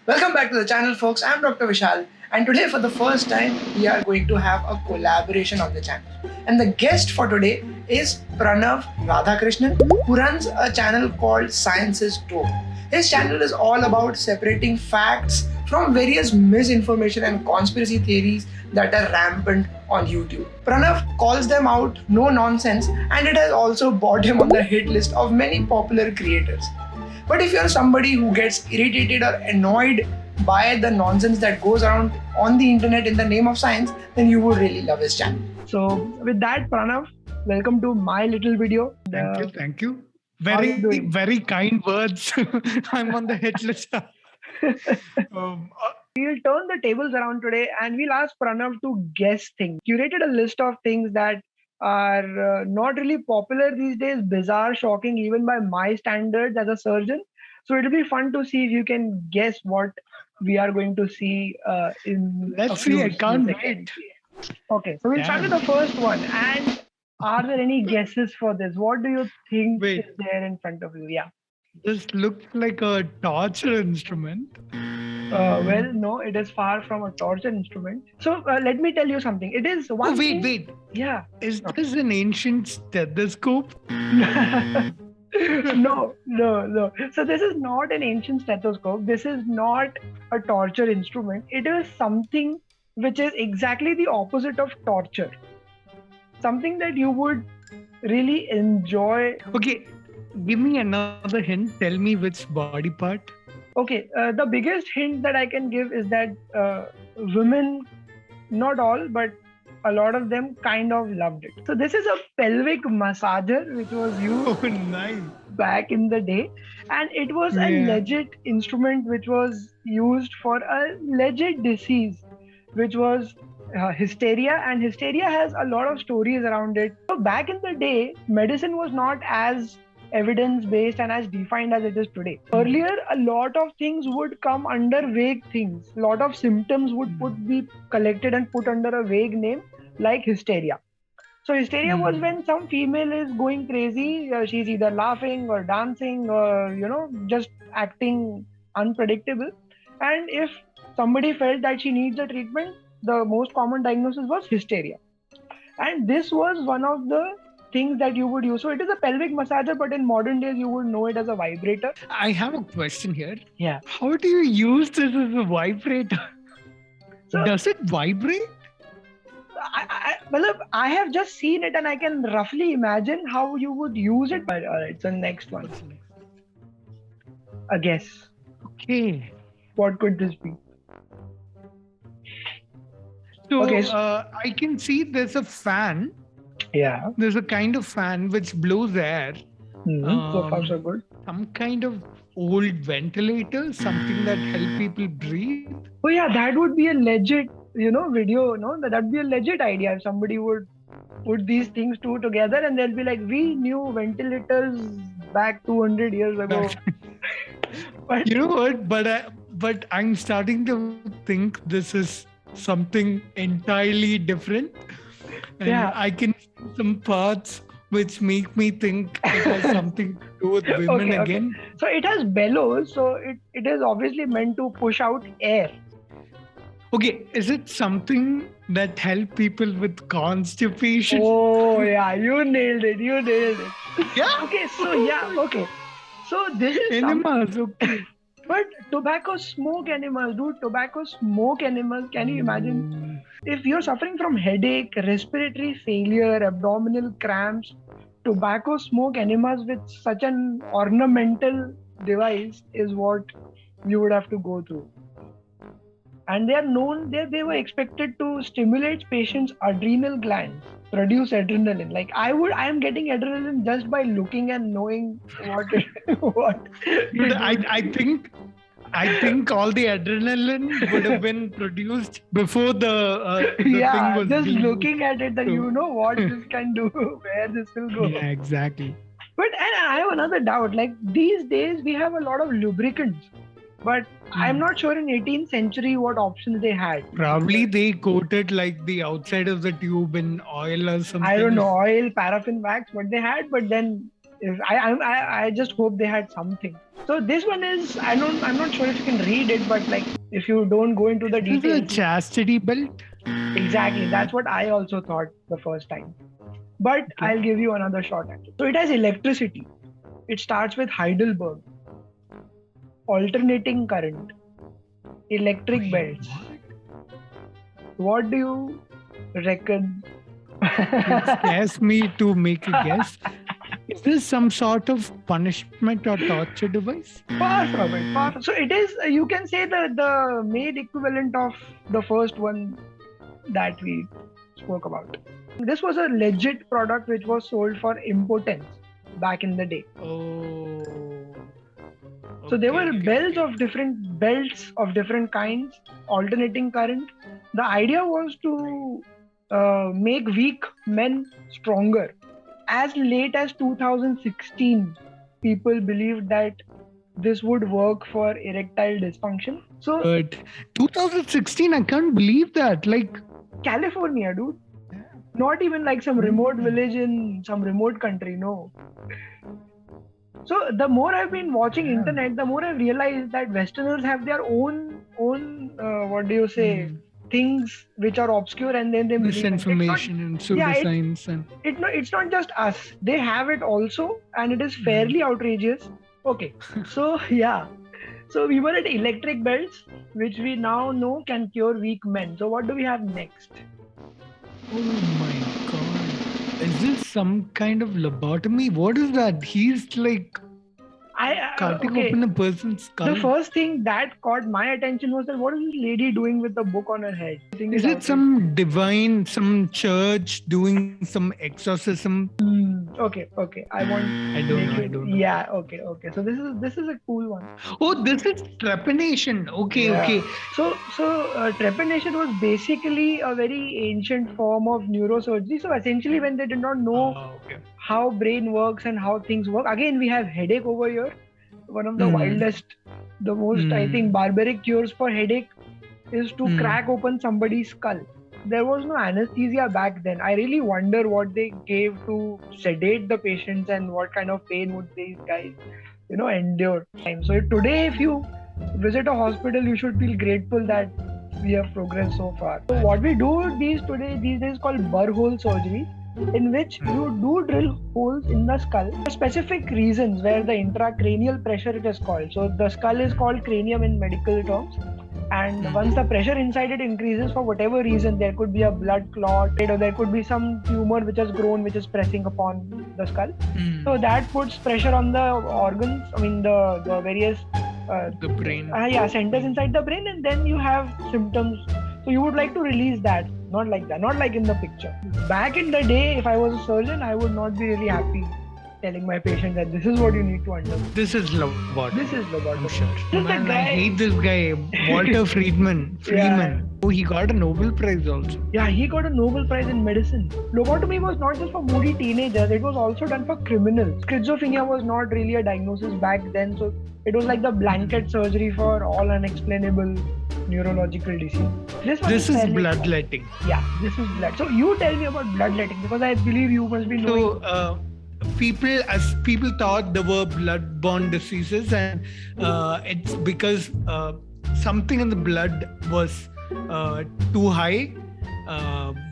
Welcome back to the channel, folks. I'm Dr. Vishal, and today, for the first time, we are going to have a collaboration on the channel. And the guest for today is Pranav Radhakrishnan, who runs a channel called Science is Dope. His channel is all about separating facts from various misinformation and conspiracy theories that are rampant on YouTube. Pranav calls them out no nonsense, and it has also brought him on the hit list of many popular creators. But if you're somebody who gets irritated or annoyed by the nonsense that goes around on the internet in the name of science, then you would really love his channel. So, with that, Pranav, welcome to my little video. Thank you. How are you doing? Very kind words. I'm on the hit list. We'll turn the tables around today and we'll ask Pranav to guess things. Curated a list of things that are not really popular these days, bizarre, shocking, even by my standards as a surgeon. So it'll be fun to see if you can guess what we are going to see in. Let's see. I can't wait. Okay, so we'll start with the first one. And are there any guesses for this? What do you think is there in front of you? Yeah. This looks like a torture instrument. Well, no, it is far from a torture instrument. So let me tell you something. It is one. Oh, wait. Yeah. Is this an ancient stethoscope? No. So this is not an ancient stethoscope. This is not a torture instrument. It is something which is exactly the opposite of torture. Something that you would really enjoy. Okay, give me another hint. Tell me which body part. Okay, the biggest hint that I can give is that women, not all, but a lot of them kind of loved it. So this is a pelvic massager which was used back in the day, and it was a legit instrument which was used for a legit disease, which was hysteria, and hysteria has a lot of stories around it. So back in the day, medicine was not as evidence-based and as defined as it is today. Earlier, a lot of things would come under vague things. A lot of symptoms would be collected and put under a vague name like hysteria. So hysteria was when some female is going crazy. She's either laughing or dancing or, just acting unpredictable. And if somebody felt that she needs a treatment, the most common diagnosis was hysteria. And this was one of the things that you would use. So it is a pelvic massager, but in modern days, you would know it as a vibrator. I have a question here. Yeah. How do you use this as a vibrator? So, does it vibrate? I have just seen it and I can roughly imagine how you would use it. But all right, so next one. A guess. Okay. What could this be? So, I can see there's a fan. Yeah. There's a kind of fan which blows air. So far, so good. Some kind of old ventilator, something that help people breathe. Oh yeah, that would be a legit, video. No, that'd be a legit idea if somebody would put these things two together and they'll be like, we knew ventilators back 200 years ago. But, you know what? But I'm starting to think this is something entirely different. And I can see some parts which make me think it has something to do with women again. So it has bellows, so it is obviously meant to push out air. Okay, is it something that help people with constipation? Oh yeah, you nailed it. Yeah. Okay, so this is enemas. Okay. But tobacco smoke enemas, dude. Tobacco smoke enemas. Can you imagine? If you're suffering from headache, respiratory failure, abdominal cramps, tobacco smoke enemas with such an ornamental device is what you would have to go through. And they are known, they were expected to stimulate patients' adrenal glands, produce adrenaline. Like I am getting adrenaline just by looking and knowing what. I think all the adrenaline would have been produced before the thing was just looking at it that you know what this can do, where this will go. Yeah, exactly. But and I have another doubt. Like these days we have a lot of lubricants. But I'm not sure in 18th century what options they had. Probably they coated like the outside of the tube in oil or something. I don't know, oil, paraffin wax, what they had. But then I just hope they had something. So this one is, I'm not sure if you can read it, but like if you don't go into the This is a details. chastity belt. Exactly, that's what I also thought the first time. But Okay. I'll give you another shot at it. So it has electricity. It starts with Heidelberg, alternating current, electric belts. What do you reckon? You scares me to make a guess. Is this some sort of punishment or torture device? Far from it. Far from. So it is. You can say the male equivalent of the first one that we spoke about. This was a legit product which was sold for impotence back in the day. Oh. So there were belts of different kinds, alternating current. The idea was to make weak men stronger. As late as 2016, people believed that this would work for erectile dysfunction. So, but 2016, I can't believe that. Like California, dude. Not even like some remote village in some remote country, no. So the more I've been watching internet, the more I realized that Westerners have their own what do you say, things which are obscure, and then they believe misinformation and pseudoscience and it's not just us. They have it also, and it is fairly outrageous. Okay, so yeah. So we were at electric belts, which we now know can cure weak men. So what do we have next? Oh my god. Is this some kind of lobotomy? What is that? He's like cutting open a person's skull. The first thing that caught my attention was that what is this lady doing with the book on her head? Is it some divine, some church doing some exorcism? Okay. I don't know. Yeah, okay. So this is a cool one. Oh, this is trepanation. Okay. So trepanation was basically a very ancient form of neurosurgery. So essentially, when they did not know how brain works and how things work, again we have headache over here. One of the wildest, the most I think barbaric cures for headache is to crack open somebody's skull. There was no anesthesia back then. I really wonder what they gave to sedate the patients and what kind of pain would these guys, endure. So today, if you visit a hospital, you should feel grateful that we have progressed so far. So what we do these days called burr hole surgery, in which you do drill holes in the skull for specific reasons where the intracranial pressure it is called. So the skull is called cranium in medical terms. And once the pressure inside it increases for whatever reason, there could be a blood clot or there could be some tumor which has grown which is pressing upon the skull. So that puts pressure on the organs, the various the brain. Centers inside the brain, and then you have symptoms. So you would like to release that, not like that, not like in the picture. Back in the day, if I was a surgeon, I would not be really happy telling my patient that this is what you need to understand. This is lobotomy. I'm sure. Man, I hate this guy, Walter Friedman. Oh, he got a Nobel Prize also. Yeah, he got a Nobel Prize in medicine. Lobotomy was not just for moody teenagers, it was also done for criminals. Schizophrenia was not really a diagnosis back then, so it was like the blanket surgery for all unexplainable neurological disease. This is bloodletting. Yeah, this is blood. So you tell me about bloodletting, because I believe you must be knowing. So, people thought there were blood-borne diseases, and it's because something in the blood was too high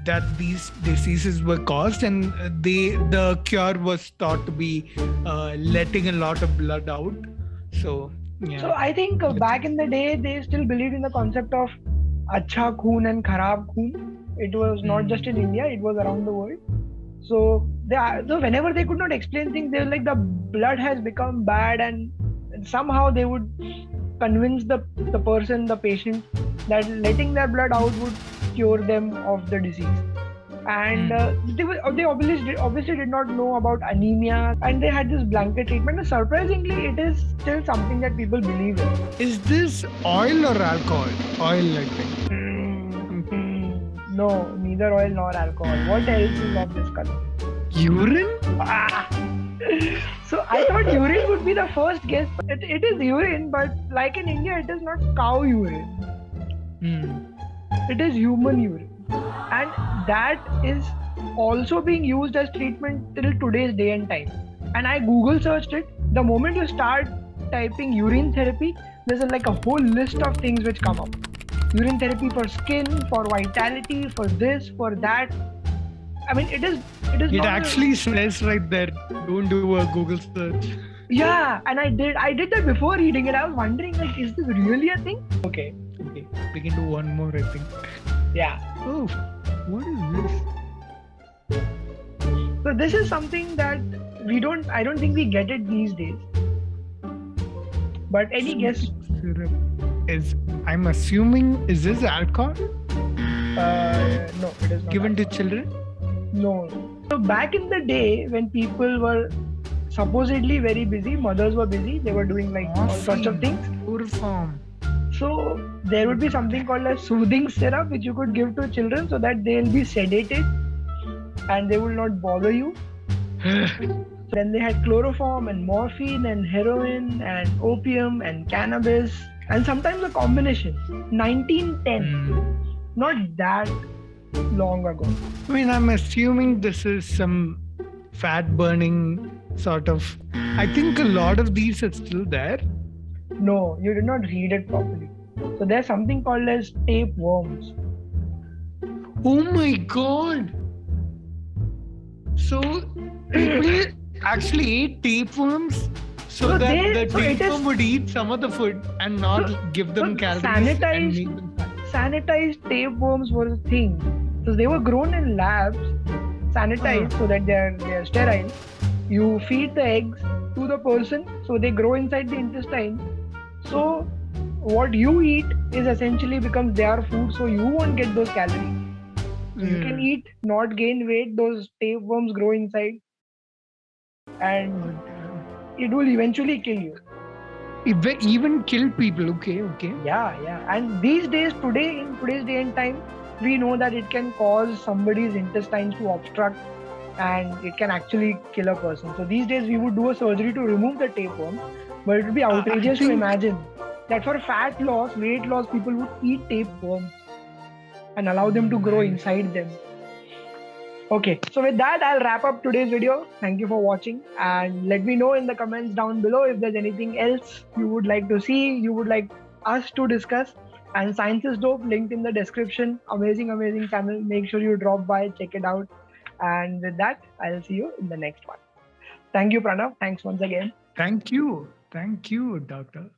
that these diseases were caused, and the cure was thought to be letting a lot of blood out. So yeah. So I think back in the day they still believed in the concept of acha khoon and kharab khoon. It was not just in India, it was around the world. So whenever they could not explain things, they were like, the blood has become bad, and somehow they would convince the patient, that letting their blood out would cure them of the disease. And they obviously did not know about anemia, and they had this blanket treatment. And surprisingly, it is still something that people believe in. Is this oil or alcohol? Oil, I think. No, neither oil nor alcohol. What else is of this color? Urine? So I thought urine would be the first guess. It is urine, but like in India, it is not cow urine. It is human urine. And that is also being used as treatment till today's day and time. And I Google searched it. The moment you start typing urine therapy, there's like a whole list of things which come up. Urine therapy for skin, for vitality, for this, for that. I mean, it is. It actually says right there, don't do a Google search. Yeah, and I did that before reading it. I was wondering, like, is this really a thing? Okay. We can do one more, I think. Yeah. Oh, what is this? So this is something that I don't think we get it these days. But any guess? Syrup I'm assuming, is this alcohol? No, it is not. Given to children? No. So back in the day when people were supposedly very busy, mothers were busy, they were doing like all sorts of things. Form. So there would be something called a soothing syrup which you could give to children so that they'll be sedated and they will not bother you. Then they had chloroform and morphine and heroin and opium and cannabis and sometimes a combination. 1910. Not that long ago. I mean, I'm assuming this is some fat burning sort of. I think a lot of these are still there. No, you did not read it properly. So there's something called as tapeworms. Oh my god! So people actually ate tapeworms so that the tapeworm would eat some of the food and not give them calories and make them fat. Sanitized tapeworms were a thing. So they were grown in labs, sanitized so that they are sterile. You feed the eggs to the person, so they grow inside the intestine. So what you eat is essentially becomes their food, so you won't get those calories. You can eat, not gain weight, those tapeworms grow inside and it will eventually kill you. Even kill people, okay. Yeah. And these days, in today's day and time, we know that it can cause somebody's intestines to obstruct and it can actually kill a person. So these days we would do a surgery to remove the tapeworm, but it would be outrageous to imagine that for fat loss, weight loss, people would eat tapeworms and allow them to grow inside them. Okay, so with that, I'll wrap up today's video. Thank you for watching and let me know in the comments down below if there's anything else you would like to see, you would like us to discuss. And Science is Dope, linked in the description. Amazing channel. Make sure you drop by, check it out. And with that, I'll see you in the next one. Thank you, Pranav. Thanks once again. Thank you, doctor.